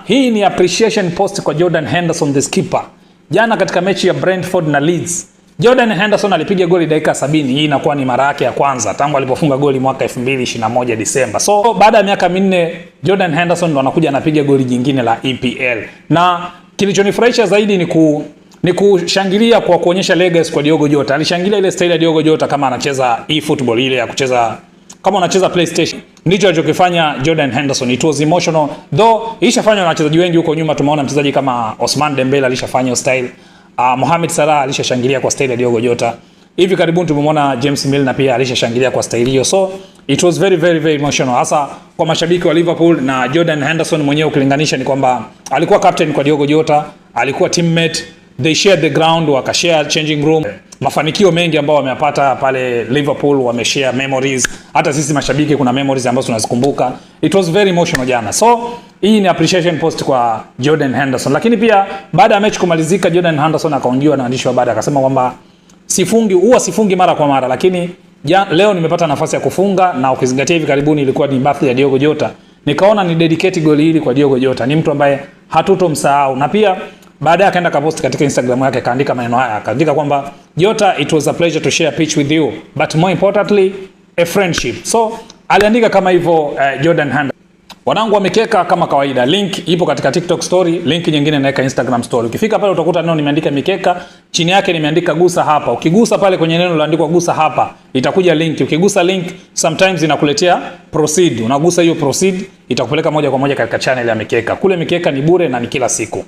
Hii ni appreciation post kwa Jordan Henderson the skipper. Jana katika mechi ya Brentford na Leeds, Jordan Henderson alipiga goli dakika 70. Hii inakuwa ni mara yake ya kwanza tangu alipofunga goli mwaka 2021 Disemba. So baada ya miaka minne Jordan Henderson ndo anakuja anapiga goli jingine la EPL. Na kilichonifurahisha zaidi ni kushangilia kwa kuonyesha legacy kwa Diogo Jota. Alishangilia ile style ya Diogo Jota kama anacheza e-football, ile ya kucheza kama unacheza PlayStation. Ndicho alichokifanya Jordan Henderson. It was emotional. Though ilishafanywa na wachezaji wengi huko nyuma. Tumeona mchezaji kama Ousmane Dembele alishafanya style. Mohamed Salah alishashangilia kwa style ya Diogo Jota. Hivi karibuni tumemwona James Milner pia alishashangilia kwa style hiyo. So it was very very very emotional. Hasa kwa mashabiki wa Liverpool, na Jordan Henderson mwenyewe ukilinganisha ni kwamba alikuwa captain kwa Diogo Jota, alikuwa teammate, they shared the ground, wakashare changing room. Mafanikio mengi ambao wameyapata pale Liverpool, wameshare memories. Hata sisi mashabiki kuna memories ambazo tunazikumbuka. It was very emotional jana. So hii ni appreciation post kwa Jordan Henderson. Lakini pia baada ya mechi kumalizika, Jordan Henderson akaongewa na waandishi wa habari akasema kwamba sifungi mara kwa mara, lakini leo nimepata nafasi ya kufunga, na ukizingatia hivi karibuni ilikuwa ni birthday ya Diogo Jota. Nikaona ni dedicate goli hili kwa Diogo Jota. Ni mtu ambaye hatutomsahau. Na pia baadaye akaenda kapost katika Instagram yake, kaandika maneno haya, akaandika kwamba Jota, it was a pleasure to share pitch with you, but more importantly a friendship. So aliandika kama hivyo Jordan Henderson. Wanangu wamekeka kama kawaida, link ipo katika TikTok story, link nyingine naweka Instagram story. Ukifika pale utakuta neno nimeandika mikeka, chini yake nimeandika gusa hapa. Ukigusa pale kwenye neno lililoandikwa gusa hapa, itakuja link. Ukigusa link sometimes inakuletea proceed. Unagusa hiyo proceed, itakupeleka moja kwa moja katika channel ya mikeka. Kule mikeka ni bure na ni kila siku.